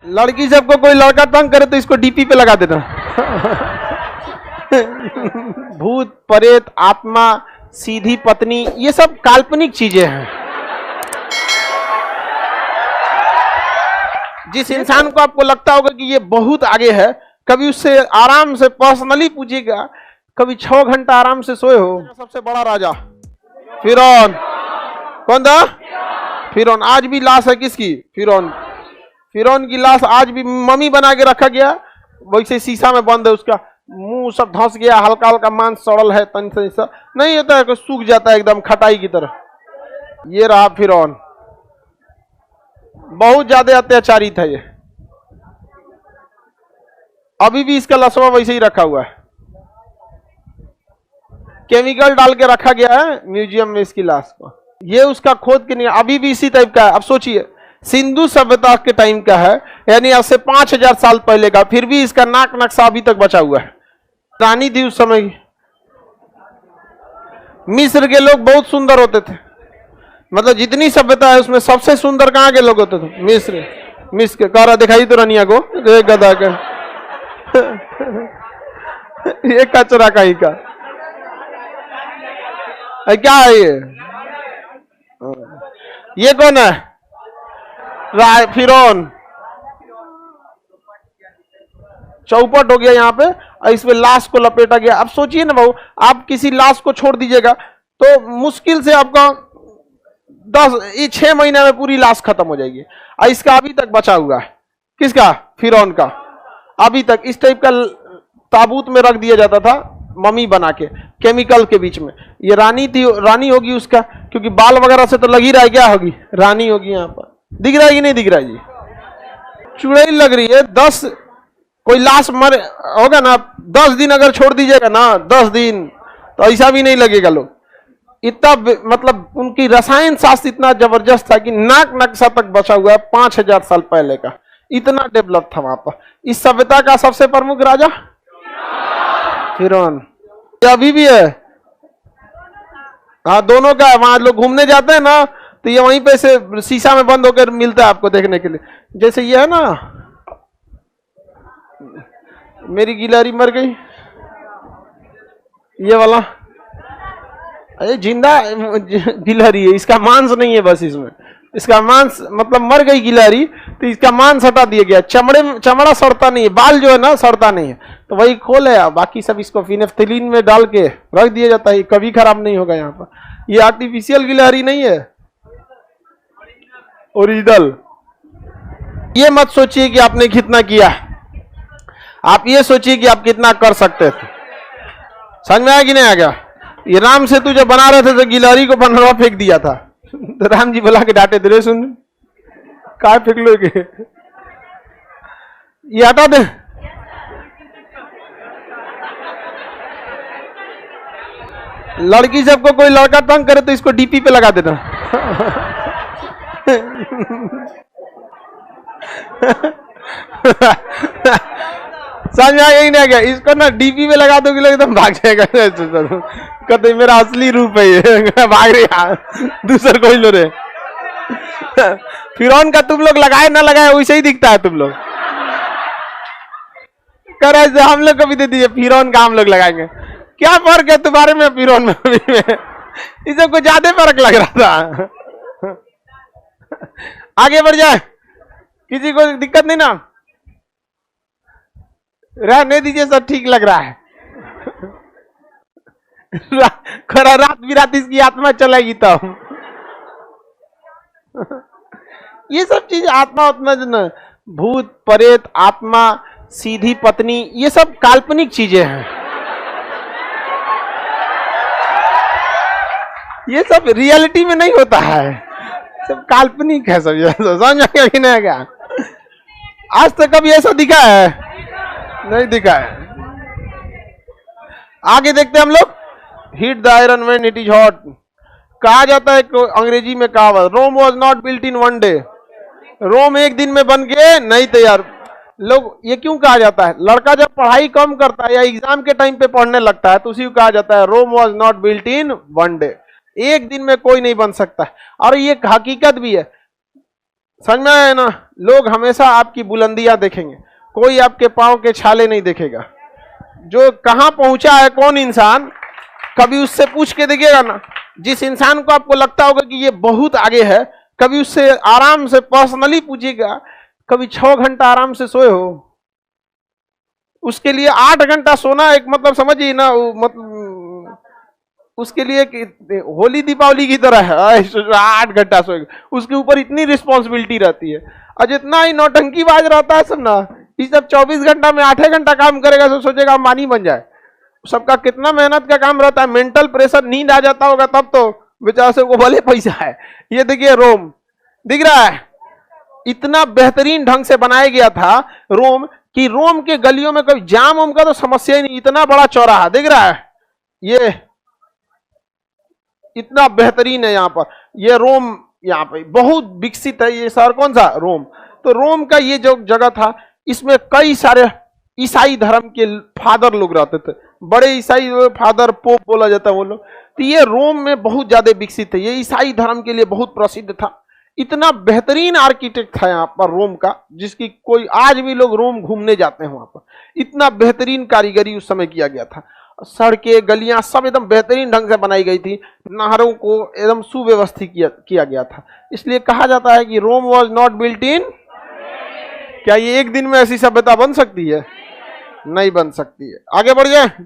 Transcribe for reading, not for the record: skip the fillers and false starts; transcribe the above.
लड़की सबको कोई लड़का तंग करे तो इसको डीपी पे लगा देना। भूत प्रेत आत्मा सीधी पत्नी ये सब काल्पनिक चीजें हैं। जिस इंसान को आपको लगता होगा कि ये बहुत आगे है, कभी उससे आराम से पर्सनली पूछिएगा, कभी 6 घंटा आराम से सोए हो? सबसे बड़ा राजा फिरौन। कौन था? फिरौन। आज भी लाश है किसकी? फिरौन। फिरौन की लाश आज भी मम्मी बना के रखा गया, वैसे शीशा में बंद है, उसका मुंह सब धंस गया, हल्का हल्का मांस सड़ल है, तन से नहीं होता है, सूख जाता है एकदम खटाई की तरह। ये रहा फिरौन, बहुत ज्यादा अत्याचारी था ये। अभी भी इसका लसवा वैसे ही रखा हुआ है, केमिकल डाल के रखा गया है म्यूजियम में इसकी लाश को। ये उसका खोद के नहीं, अभी भी इसी टाइप का है। अब सोचिए सिंधु सभ्यता के टाइम का है, यानी आज से 5000 साल पहले का, फिर भी इसका नाक नक्शा अभी तक बचा हुआ है। रानी थी उस समय। मिस्र के लोग बहुत सुंदर होते थे, मतलब जितनी सभ्यता है उसमें सबसे सुंदर कहाँ के लोग होते थे? मिस्र। मिस्र के कह रहा दिखाई तो रनिया को गधा का। ये कचरा कहीं का क्या है ये कौन है? फिरौन। चौपट हो गया यहाँ पे, इसमें लाश को लपेटा गया। अब सोचिए ना भाऊ, आप किसी लाश को छोड़ दीजिएगा तो मुश्किल से आपका 6 महीने में पूरी लाश खत्म हो जाएगी। और इसका अभी तक बचा हुआ है। किसका? फिरौन का। अभी तक इस टाइप का ताबूत में रख दिया जाता था, मम्मी बना के, केमिकल के बीच में। ये रानी थी, रानी होगी उसका, क्योंकि बाल वगैरह से तो लग ही रहा है। क्या होगी? रानी होगी। यहाँ पर दिख रहा है कि नहीं दिख रहा है जी? चुड़ैल लग रही है। 10 कोई लाश मर होगा ना, 10 दिन अगर छोड़ दीजिएगा ना, 10 दिन, तो ऐसा भी नहीं लगेगा लोग। इतना मतलब उनकी रसायन शास्त्र इतना जबरदस्त था कि नाक नक्शा तक बचा हुआ है 5000 साल पहले का। इतना डेवलप था वहां पर। इस सभ्यता का सबसे प्रमुख राजा फिरौन। ये अभी भी है। हाँ, दोनों का। वहां लोग घूमने जाते हैं ना, तो ये वहीं पे से शीशा में बंद होकर मिलता है आपको देखने के लिए। जैसे ये है ना, मेरी गिलहरी मर गई, ये वाला, अरे जिंदा गिलहरी है, इसका मांस नहीं है बस इसमें। इसका मांस मतलब मर गई गिलहरी तो इसका मांस हटा दिया गया। चमड़ा सड़ता नहीं है, बाल जो है ना सड़ता नहीं है, तो वही खोल है। बाकी सब इसको फिनेफ्थलीन में डाल के रख दिया जाता है, कभी खराब नहीं होगा। यहाँ पर ये आर्टिफिशियल गिलहरी नहीं है, ओरिजिनल। ये मत सोचिए कि आपने कितना किया, आप ये सोचिए कि आप कितना कर सकते थे। समझ में आया कि नहीं आ गया? ये राम सेतु जब बना रहे थे तो गिलहरी को बनवा फेंक दिया था, तो राम जी बुला के डांटे थे, सुन कहा फेंक लोगे, ये हटा दे। लड़की सबको कोई लड़का तंग करे तो इसको डीपी पे लगा देना। समझ में यही नहीं आ गया? इसको ना डीपी में लगा दोगे एकदम भाग जाएगा। कहते मेरा असली रूप है ये, भाग रहे दूसर कोई लो रे। फिरौन का तुम लोग लगाए ना लगाए वैसे ही दिखता है तुम लोग। कर ऐसे हम लोग को भी दे दीजिए, फिरौन का हम लोग लगाएंगे। क्या फर्क है तुम्हारे में फिरौन में? इस सबको ज्यादा फर्क लग रहा था। आगे बढ़ जाए, किसी को दिक्कत नहीं ना? रहने दीजिए, सब ठीक लग रहा है। रात बिरात इसकी आत्मा चलेगी तब। ये सब चीज आत्मा जो ना, भूत प्रेत आत्मा सीधी पत्नी, ये सब काल्पनिक चीजें हैं। ये सब रियलिटी में नहीं होता है, सब काल्पनिक है सब। समझ में नहीं आएगा? आज तक कभी ऐसा दिखा है? नहीं दिखा है। आगे देखते हैं हम लोग। Hit the iron when it is hot. कहा जाता है अंग्रेजी में कहावत, Rome was not built in one day. Rome एक दिन में बन के नहीं तैयार। लोग ये क्यों कहा जाता है? लड़का जब पढ़ाई कम करता है या एग्जाम के टाइम पे पढ़ने लगता है तो उसी को कहा जाता है Rome was not built in one day. एक दिन में कोई नहीं बन सकता। और ये हकीकत भी है। समझ में आया ना? लोग हमेशा आपकी बुलंदियां देखेंगे, कोई आपके पांव के छाले नहीं देखेगा। जो कहां पहुंचा है कौन इंसान, कभी उससे पूछ के देखिएगा ना। जिस इंसान को आपको लगता होगा कि ये बहुत आगे है, कभी उससे आराम से पर्सनली पूछिएगा, कभी 6 घंटा आराम से सोए हो? उसके लिए 8 घंटा सोना एक मतलब समझिए ना, उसके लिए होली दीपावली की तरह है, 8 घंटा सोएगा, उसके ऊपर इतनी रिस्पॉन्सिबिलिटी रहती है। और जितना ही नौटंकीबाज रहता है सब ना, इस जब 24 घंटा में 8 घंटा काम करेगा तो सोचेगा अंबानी बन जाए। सबका कितना मेहनत का काम रहता है, मेंटल प्रेशर, नींद आ जाता होगा तब तो बेचारा से को भले पैसा है। ये देखिए रोम दिख रहा है, इतना बेहतरीन ढंग से बनाया गया था रोम, कि रोम के गलियों में कभी जाम उम का तो समस्या ही नहीं, इतना बड़ा चौराहा दिख रहा है, ये इतना बेहतरीन है। यहाँ पर ये रोम, यहाँ पे बहुत विकसित है ये शहर। कौन सा? रोम। तो रोम का ये जो जगह था, इसमें कई सारे ईसाई धर्म के फादर लोग रहते थे, बड़े ईसाई फादर, पोप बोला जाता है वो लोग। तो ये रोम में बहुत ज्यादा विकसित है, ये ईसाई धर्म के लिए बहुत प्रसिद्ध था। इतना बेहतरीन आर्किटेक्ट था यहाँ पर रोम का, जिसकी कोई आज भी लोग रोम घूमने जाते हैं वहां पर। इतना बेहतरीन कारीगरी उस समय किया गया था। सड़कें, गलियां सब एकदम बेहतरीन ढंग से बनाई गई थी, नहरों को एकदम सुव्यवस्थित किया गया था। इसलिए कहा जाता है कि Rome was not built in. क्या ये एक दिन में ऐसी सभ्यता बन सकती है? नहीं बन सकती है। आगे बढ़ जाए।